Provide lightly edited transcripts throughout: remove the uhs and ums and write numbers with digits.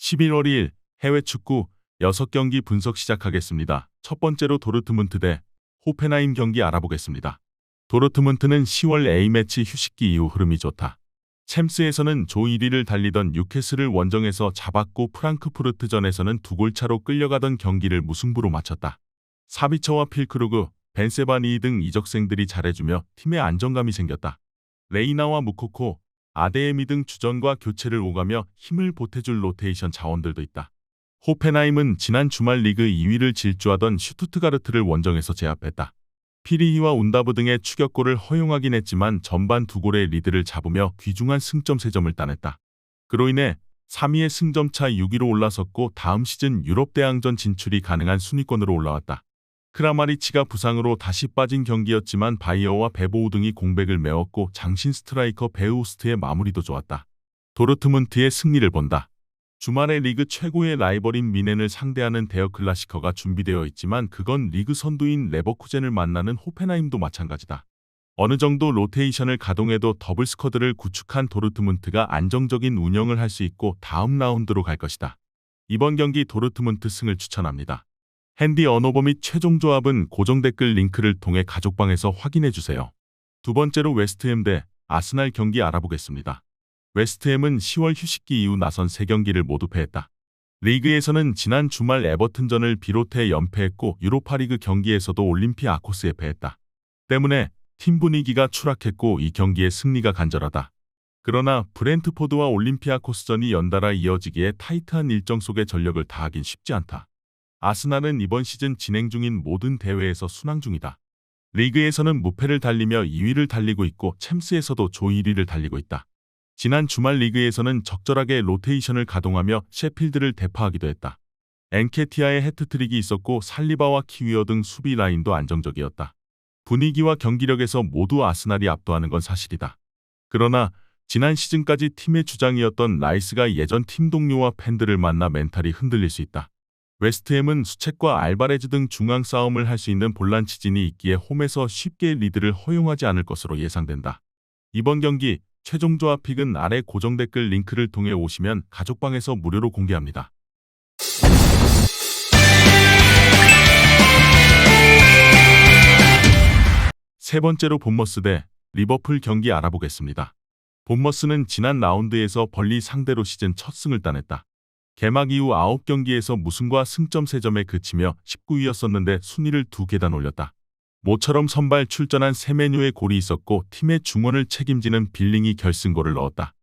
11월 2일 해외 축구 6경기 분석 시작하겠습니다. 첫 번째로 도르트문트 대 호펜하임 경기 알아보겠습니다. 도르트문트는 10월 A매치 휴식기 이후 흐름이 좋다. 챔스에서는 조 1위를 달리던 뉴캐슬을 원정에서 잡았고 프랑크푸르트전에서는 2골 차로 끌려가던 경기를 무승부로 마쳤다. 사비처와 필크루그, 벤세바니 등 이적생들이 잘해주며 팀에 안정감이 생겼다. 레이나와 무코코, 아데에미 등 주전과 교체를 오가며 힘을 보태줄 로테이션 자원들도 있다. 호펜하임은 지난 주말 리그 2위를 질주하던 슈투트가르트를 원정에서 제압했다. 피리히와 운다브 등의 추격골을 허용하긴 했지만 전반 2골의 리드를 잡으며 귀중한 승점 3점을 따냈다. 그로 인해 3위의 승점차 6위로 올라섰고 다음 시즌 유럽 대항전 진출이 가능한 순위권으로 올라왔다. 크라마리치가 부상으로 다시 빠진 경기였지만 바이어와 베보우 등이 공백을 메웠고 장신 스트라이커 베우스트의 마무리도 좋았다. 도르트문트의 승리를 본다. 주말에 리그 최고의 라이벌인 미넨을 상대하는 대여 클라시커가 준비되어 있지만 그건 리그 선두인 레버쿠젠을 만나는 호펜하임도 마찬가지다. 어느 정도 로테이션을 가동해도 더블 스쿼드를 구축한 도르트문트가 안정적인 운영을 할 수 있고 다음 라운드로 갈 것이다. 이번 경기 도르트문트 승을 추천합니다. 핸디 언어버 및 최종 조합은 고정 댓글 링크를 통해 가족방에서 확인해주세요. 두 번째로 웨스트햄 대 아스날 경기 알아보겠습니다. 웨스트햄은 10월 휴식기 이후 나선 3경기를 모두 패했다. 리그에서는 지난 주말 에버튼전을 비롯해 연패했고 유로파리그 경기에서도 올림피아코스에 패했다. 때문에 팀 분위기가 추락했고 이 경기의 승리가 간절하다. 그러나 브렌트포드와 올림피아코스전이 연달아 이어지기에 타이트한 일정 속에 전력을 다하긴 쉽지 않다. 아스날은 이번 시즌 진행 중인 모든 대회에서 순항 중이다. 리그에서는 무패를 달리며 2위를 달리고 있고 챔스에서도 조 1위를 달리고 있다. 지난 주말 리그에서는 적절하게 로테이션을 가동하며 셰필드를 대파하기도 했다. 엔케티아의 해트트릭이 있었고 살리바와 키위어 등 수비 라인도 안정적이었다. 분위기와 경기력에서 모두 아스날이 압도하는 건 사실이다. 그러나 지난 시즌까지 팀의 주장이었던 라이스가 예전 팀 동료와 팬들을 만나 멘탈이 흔들릴 수 있다. 웨스트햄은 수책과 알바레즈 등 중앙 싸움을 할 수 있는 볼란치진이 있기에 홈에서 쉽게 리드를 허용하지 않을 것으로 예상된다. 이번 경기 최종 조합 픽은 아래 고정 댓글 링크를 통해 오시면 가족방에서 무료로 공개합니다. 세 번째로 본머스 대 리버풀 경기 알아보겠습니다. 본머스는 지난 라운드에서 벌리 상대로 시즌 첫 승을 따냈다. 개막 이후 9경기에서 무승과 승점 3점에 그치며 19위였었는데 순위를 2계단 올렸다. 모처럼 선발 출전한 세메뉴의 골이 있었고 팀의 중원을 책임지는 빌링이 결승골을 넣었다.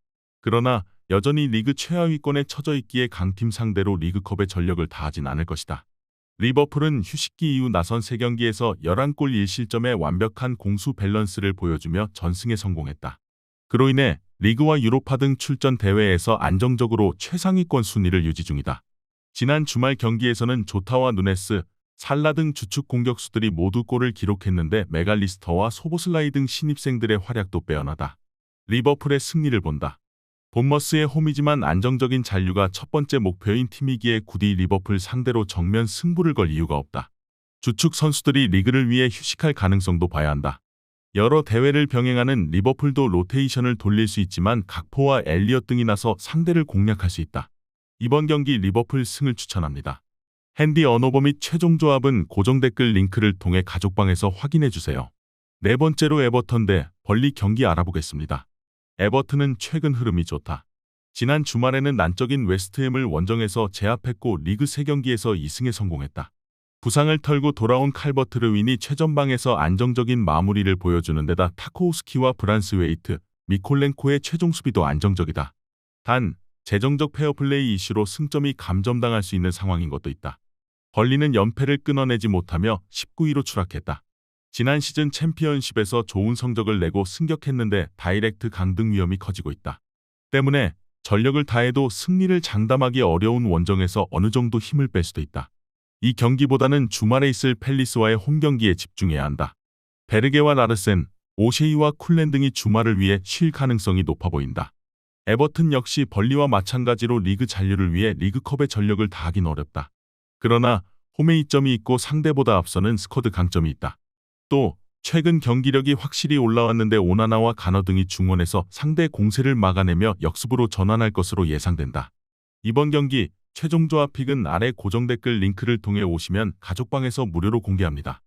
그러나 여전히 리그 최하위권에 처져 있기에 강팀 상대로 리그컵의 전력을 다하진 않을 것이다. 리버풀은 휴식기 이후 나선 3경기에서 11골 1실점의 완벽한 공수 밸런스를 보여주며 전승에 성공했다. 그로 인해 리그와 유로파 등 출전 대회에서 안정적으로 최상위권 순위를 유지 중이다. 지난 주말 경기에서는 조타와 누네스, 살라 등 주축 공격수들이 모두 골을 기록했는데 메갈리스터와 소보슬라이 등 신입생들의 활약도 빼어나다. 리버풀의 승리를 본다. 본머스의 홈이지만 안정적인 잔류가 첫 번째 목표인 팀이기에 굳이 리버풀 상대로 정면 승부를 걸 이유가 없다. 주축 선수들이 리그를 위해 휴식할 가능성도 봐야 한다. 여러 대회를 병행하는 리버풀도 로테이션을 돌릴 수 있지만 각포와 엘리엇 등이 나서 상대를 공략할 수 있다. 이번 경기 리버풀 승을 추천합니다. 핸디 언어버 및 최종 조합은 고정 댓글 링크를 통해 가족방에서 확인해주세요. 네 번째로 에버턴 대 벌리 경기 알아보겠습니다. 에버튼은 최근 흐름이 좋다. 지난 주말에는 난적인 웨스트햄을 원정에서 제압했고 리그 3경기에서 2승에 성공했다. 부상을 털고 돌아온 칼버트 르윈이 최전방에서 안정적인 마무리를 보여주는 데다 타코우스키와 브란스웨이트, 미콜렌코의 최종 수비도 안정적이다. 단, 재정적 페어플레이 이슈로 승점이 감점당할 수 있는 상황인 것도 있다. 벌리는 연패를 끊어내지 못하며 19위로 추락했다. 지난 시즌 챔피언십에서 좋은 성적을 내고 승격했는데 다이렉트 강등 위험이 커지고 있다. 때문에 전력을 다해도 승리를 장담하기 어려운 원정에서 어느 정도 힘을 뺄 수도 있다. 이 경기보다는 주말에 있을 팰리스와의 홈경기에 집중해야 한다. 베르게와 라르센, 오셰이와 쿨렌 등이 주말을 위해 쉴 가능성이 높아 보인다. 에버튼 역시 벌리와 마찬가지로 리그 잔류를 위해 리그컵의 전력을 다하긴 어렵다. 그러나 홈에 이점이 있고 상대보다 앞서는 스쿼드 강점이 있다. 또 최근 경기력이 확실히 올라왔는데 오나나와 가너 등이 중원에서 상대 공세를 막아내며 역습으로 전환할 것으로 예상된다. 이번 경기 최종 조합 픽은 아래 고정 댓글 링크를 통해 오시면 가족방에서 무료로 공개합니다.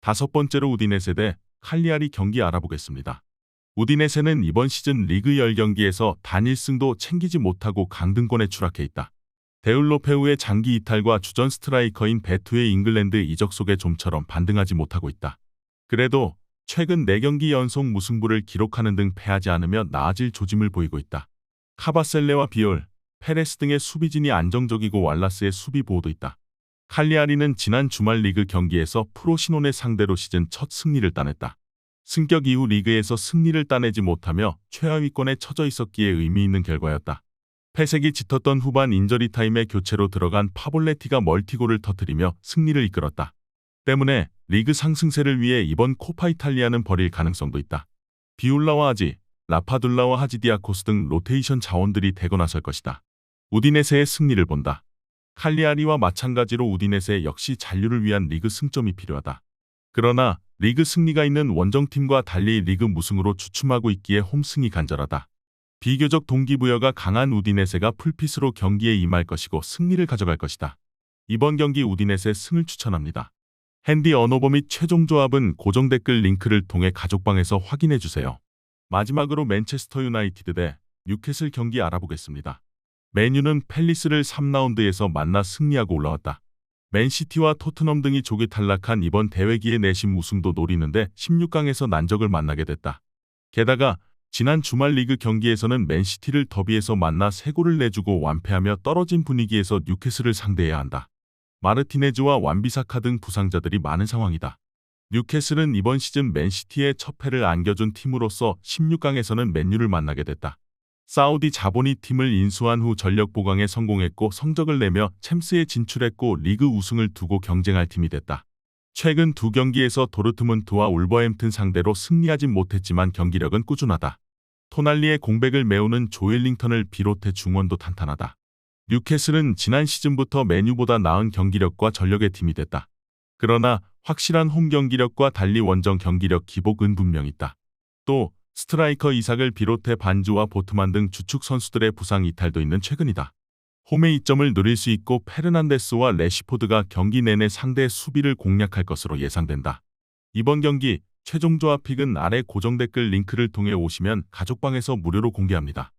다섯 번째로 우디네세 대 칼리아리 경기 알아보겠습니다. 우디네세는 이번 시즌 리그 10경기에서 단 1승도 챙기지 못하고 강등권에 추락해 있다. 데울로페우의 장기 이탈과 주전 스트라이커인 베투의 잉글랜드 이적 속의 좀처럼 반등하지 못하고 있다. 그래도 최근 4경기 연속 무승부를 기록하는 등 패하지 않으며 나아질 조짐을 보이고 있다. 카바셀레와 비올, 페레스 등의 수비진이 안정적이고 왈라스의 수비 보호도 있다. 칼리아리는 지난 주말 리그 경기에서 프로시논의 상대로 시즌 첫 승리를 따냈다. 승격 이후 리그에서 승리를 따내지 못하며 최하위권에 처져 있었기에 의미 있는 결과였다. 패색이 짙었던 후반 인저리 타임에 교체로 들어간 파볼레티가 멀티골을 터뜨리며 승리를 이끌었다. 때문에 리그 상승세를 위해 이번 코파 이탈리아는 버릴 가능성도 있다. 비올라와 아지, 라파둘라와 하지디아코스 등 로테이션 자원들이 대거 나설 것이다. 우디네세의 승리를 본다. 칼리아리와 마찬가지로 우디네세 역시 잔류를 위한 리그 승점이 필요하다. 그러나 리그 승리가 있는 원정팀과 달리 리그 무승으로 주춤하고 있기에 홈승이 간절하다. 비교적 동기부여가 강한 우디네세가 풀핏으로 경기에 임할 것이고 승리를 가져갈 것이다. 이번 경기 우디네세 승을 추천합니다. 핸디 언어버 및 최종 조합은 고정 댓글 링크를 통해 가족방에서 확인해주세요. 마지막으로 맨체스터 유나이티드 대 뉴캐슬 경기 알아보겠습니다. 맨유는 팰리스를 3라운드에서 만나 승리하고 올라왔다. 맨시티와 토트넘 등이 조기 탈락한 이번 대회기에 내심 우승도 노리는데 16강에서 난적을 만나게 됐다. 게다가 지난 주말 리그 경기에서는 맨시티를 더비에서 만나 3골을 내주고 완패하며 떨어진 분위기에서 뉴캐슬을 상대해야 한다. 마르티네즈와 완비사카 등 부상자들이 많은 상황이다. 뉴캐슬은 이번 시즌 맨시티의 첫 패를 안겨준 팀으로서 16강에서는 맨유를 만나게 됐다. 사우디 자본이 팀을 인수한 후 전력 보강에 성공했고 성적을 내며 챔스에 진출했고 리그 우승을 두고 경쟁할 팀이 됐다. 최근 2경기에서 도르트문트와 울버햄튼 상대로 승리하진 못했지만 경기력은 꾸준하다. 토날리의 공백을 메우는 조엘링턴을 비롯해 중원도 탄탄하다. 뉴캐슬은 지난 시즌부터 맨유보다 나은 경기력과 전력의 팀이 됐다. 그러나 확실한 홈 경기력과 달리 원정 경기력 기복은 분명 있다. 또 스트라이커 이삭을 비롯해 반주와 보트만 등 주축 선수들의 부상 이탈도 있는 최근이다. 홈의 이점을 누릴 수 있고 페르난데스와 레시포드가 경기 내내 상대의 수비를 공략할 것으로 예상된다. 이번 경기 최종 조합 픽은 아래 고정 댓글 링크를 통해 오시면 가족방에서 무료로 공개합니다.